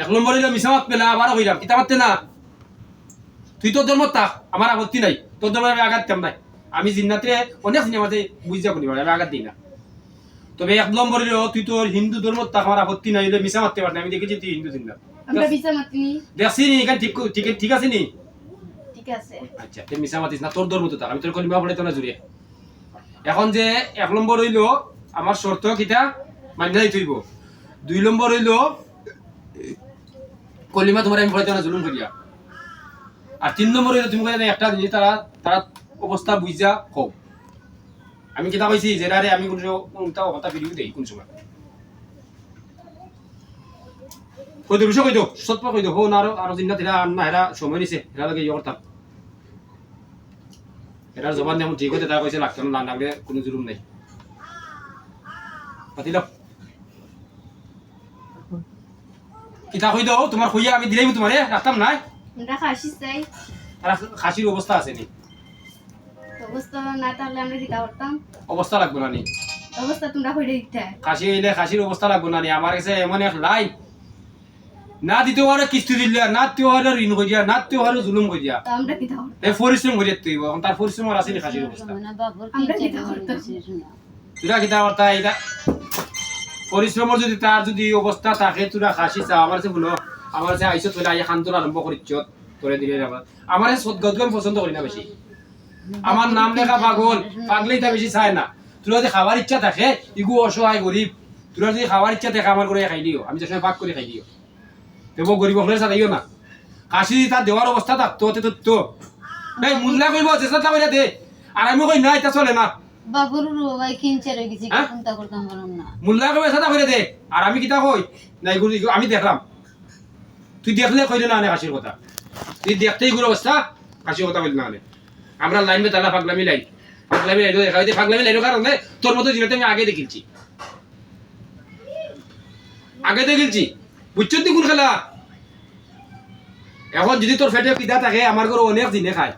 এক নম্বর হইলো মিশামাত পেলা আবারও হইলাম কিতা মারতে না তুই তোর ধর্ম থাক আমার আপত্তি নাই তোর ধর্ম আমি আঘাত দিতাম নাই আমি জিন্নাতে অনেক সিনেমাতে বুঝতে পারি আমি আঘাত দিই না তবে এক নম্বর হইলো তুই তোর হিন্দু ধর্ম থাক আমার আপত্তি নাই হইলে মিশা মারতে পারবি আমি দেখেছি তুই হিন্দু জিন্না আমরা মিশা মাতিনি দেখছি নি এখানে ঠিক ঠিক ঠিক আছে নি ঠিক আছে আচ্ছা তুই মিশা মাতিস না তোর ধর্ম তো থাক আমি তোর কলিমা পড়ে তো না জুড়ে এখন যে এক নম্বর হইলো আমার শর্ত কিতা মান্য দিতে হইব 2 নম্বর হইলো কলিমা তোমার আমি পড়াইতে না জুলুম করিয়া আর 3 নম্বর হইলো তুমি কইলে একটা জিনিস তারা তারা অবস্থা বুঝা হোক আমি কিতা কইছি যে আরে আমি কোনটা কথা ভিডিও দেই কোন সময় কই দো বিষয় কই দো সত্য কই দো হো না আর জিন্নাত এরা না এরা সময় নিছে এরা লাগে ইয়ে করতাম এরা জবান যেমন ঠিক হতে তা কইছে লাগতো না লাগলে কোনো জুলুম নাই পাতিল কিতা কই দাও তোমার কইয়া আমি দিলাইম তোমারে রাখতাম না আমরা খাসি চাই আর খাসির অবস্থা আছে নি অবস্থা না তাহলে আমরা কি করতাম অবস্থা লাগবে না নি অবস্থা তোমরা কইরে দিতে খাসি হইলে খাসির অবস্থা লাগবে না নি আমার কাছে এমন এক লাইন না দিতে পারে কিস্তি দিলে না দিতে পারে ঋণ করিয়া না দিতে পারে জুলুম করিয়া তো আমরা কি করতাম এই পরিশ্রম করিয়া তুই এখন তার পরিশ্রম আর আছে নি খাসির অবস্থা আমরা কি করতাম তুরা কিতা করতা এটা পরিশ্রমের যদি তার যদি অবস্থা থাকে তোরা খাসি চা আমার কাছে বলো আমার কাছে আইসো তোরা আইয়া খান্তর আরম্ভ করিচ্ছ তোরে দিলে আমার সদগত আমি পছন্দ করি না বেশি আমার নাম লেখা পাগল পাগলেই তা বেশি চায় না তোরা যদি খাবার ইচ্ছা থাকে ইগু অসহায় গরিব তোরা যদি খাবার ইচ্ছা থাকে আমার করে খাই দিও আমি যেসময় পাক করে খাই দিও দেব গরিব হলে চাইও না কাশি তার দেওয়ার অবস্থা থাকতো তো এই মূল্যা করবো চেষ্টা করে দে আর আমি কই না এটা চলে না বাবুর ভাই কিনছে রয়ে গেছি চিন্তা করতাম পারলাম না মূল্যা করবো চেষ্টা করে দে আর আমি কিতা কই নাই গুরু আমি দেখলাম তুই দেখলে কইলে না কাশির কথা তুই দেখতেই গুরু অবস্থা কাশির কথা বললি না আমরা লাইন মে তালা পাগলামি লাইন দেখা হইতে পাগলামি লাইন কারণে তোর মতো জিনিসটা আমি আগে দেখেছি বুঝছো তুই কোন খেলা এখন যদি তোর ফেটে পিঠা থাকে আমার ঘরে অনেক জিনে খায়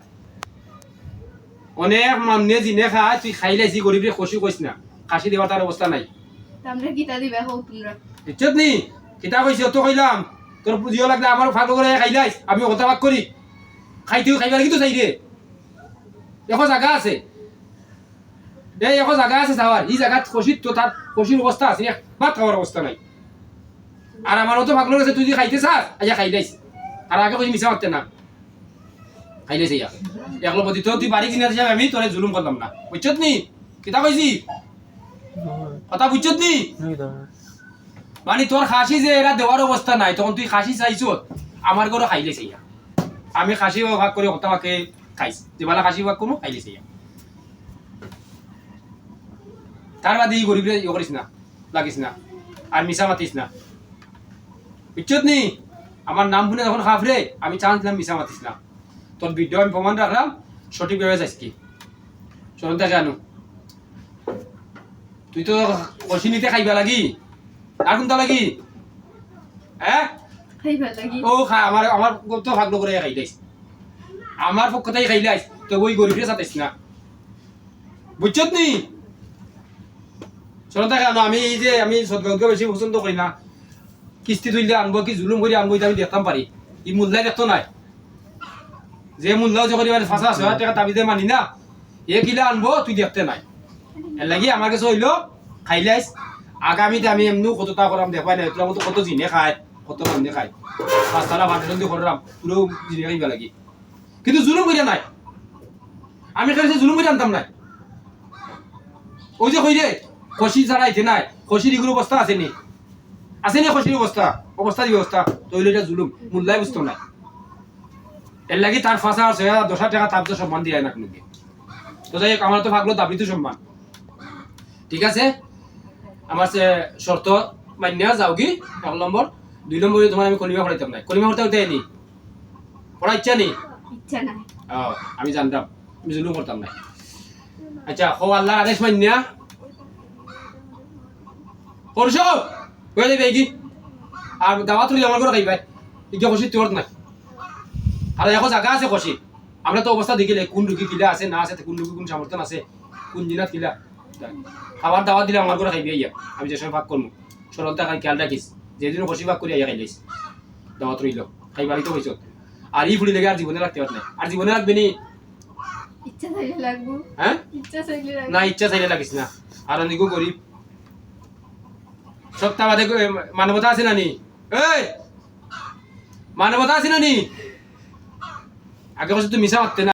অনেক মানুষে জিনে খায় তুই খাইলাইছি গরিবরে খুশি কইস না খাসি দেওয়ার তার অবস্থা নাই আমরা কিতা দিবা হোক তোমরা বুঝছো নি কিতা কইছি তো কইলাম তোর জিও লাগলে আমার ফাঁক করে খাইলাইস আমি কথা বাক করি খাইতেও খাইবার কিন্তু চাই রে এখন জায়গা আছে এই এখন জায়গা আছে যাওয়ার এই জায়গা খুশির তো তার খুশির অবস্থা আছে ভাত খাওয়ার অবস্থা নাই আর আমার মতো ভাগলো গেছে তুই যদি খাইতে চাস আইয়া খাইলাইস আর আগে কই মিশা মারতে না খাইলাইস ইয়া একলো বদি তো তুই বাড়ি কিনা যাবে আমি তোরে জুলুম করলাম না বুঝছত নি কিতা কইছি কথা বুঝছত নি মানে তোর খাসি যে এরা দেওয়ার অবস্থা নাই তখন তুই খাসি চাইছ আমার ঘরে খাইলাইস ইয়া আমি খাসি ভাগ করে কথা বাকে খাইছ যেবেলা খাসি ভাগ করবো খাইলাইস ইয়া তার বাদে গরিবরে ইয়ে করিস না লাগিস না আর মিশা মাতিস না বুঝছত নি আমার নাম শুনে যখন খাফরে আমি চান্স দিলাম মিশা মাতিস না তোর ভিডিও আমি প্রমাণ রাখলাম সঠিকভাবে যাইস কি শোনতে জানো তুই তো কষি নিতে খাইবা লাগি আর কোনটা লাগি হ্যাঁ খাইবা লাগি ও খা আমার আমার তো ভাগলো করে খাইলাইস আমার পক্ষতেই খাইলাইস তো ওই গরিবরে চাতাইস না বুঝছত নি শোনতে কেন আমি এই যে আমি সদগতকে বেশি পছন্দ করি না কিস্তি তুললে আনবো কি জুলুম করে আনবো আমি দেখতাম পারি এই মূল্যায় দেখতো নাই যে মূল্য যখন ফাঁসা 6,000 টাকা দাবিতে মানি না এ কিলা আনবো তুই দেখতে নাই এর লাগি আমার কাছে হইলো খাইলাইস আগামীতে আমি এমনি কতটা করাম দেখবাই নাই তোর মতো কত জিনে খায় কত মানুষে খায় 5 ভাত জলদি করাম পুরো জিনে খাইবা লাগি কিন্তু জুলুম করে নাই আমি খাইছে জুলুম করে আনতাম নাই ওই যে কই রে খসি ছাড়া আইতে নাই খসির এগুলো অবস্থা আসেনি আসেনি খসির অবস্থা ব্যবস্থা তৈরি এটা জুলুম মূল্যায় বুঝতো না এর লাগি তার ফাঁসা 10,000 টাকা তার তো সম্মান দিয়ে না কোনো তো যাই আমার তো ভাগলো দাবি তো সম্মান ঠিক আছে আমার শর্ত মান্য যাও কি 1 নম্বর 2 নম্বরে তোমার আমি কলিমা পড়াইতাম না কলিমা পড়তে হতে নি পড়া ইচ্ছা নেই ইচ্ছা নাই আমি জানতাম আমি জুলুম করতাম না আচ্ছা হো আল্লাহ আদেশ মান্য পরশো কই দেবে কি আর দাওয়াত রইল আমার ঘরে খাইবাই ইকে খুশি তোর নাই আর এখন জায়গা আছে খুশি আমরা তো অবস্থা দেখিলে কোন রুগী কিলা আছে না আছে কোন রুগী কোন সমর্থন আছে কোন জিনাত কিলা খাবার দাওয়াত দিলে আমার ঘরে খাইবি ইয়া আমি যে সময় ভাগ করবো সরলতা খেয়াল রাখিস যেদিন খুশি ভাগ করি আইয়া খাইলাইস দাওয়াত রইল খাইবারই তো হয়েছ আর ই ফুড়ি লেগে আর জীবনে রাখতে পার না আর জীবনে রাখবে নি ইচ্ছা চাইলে লাগবো হ্যাঁ ইচ্ছা চাইলে লাগবো না ইচ্ছা চাইলে লাগিস না আর অনেকও গরিব সপ্তাহ বাদে মানবতা আছে না নি এই মানবতা আছে না নি আগে বছর তুই মিশা মারতে না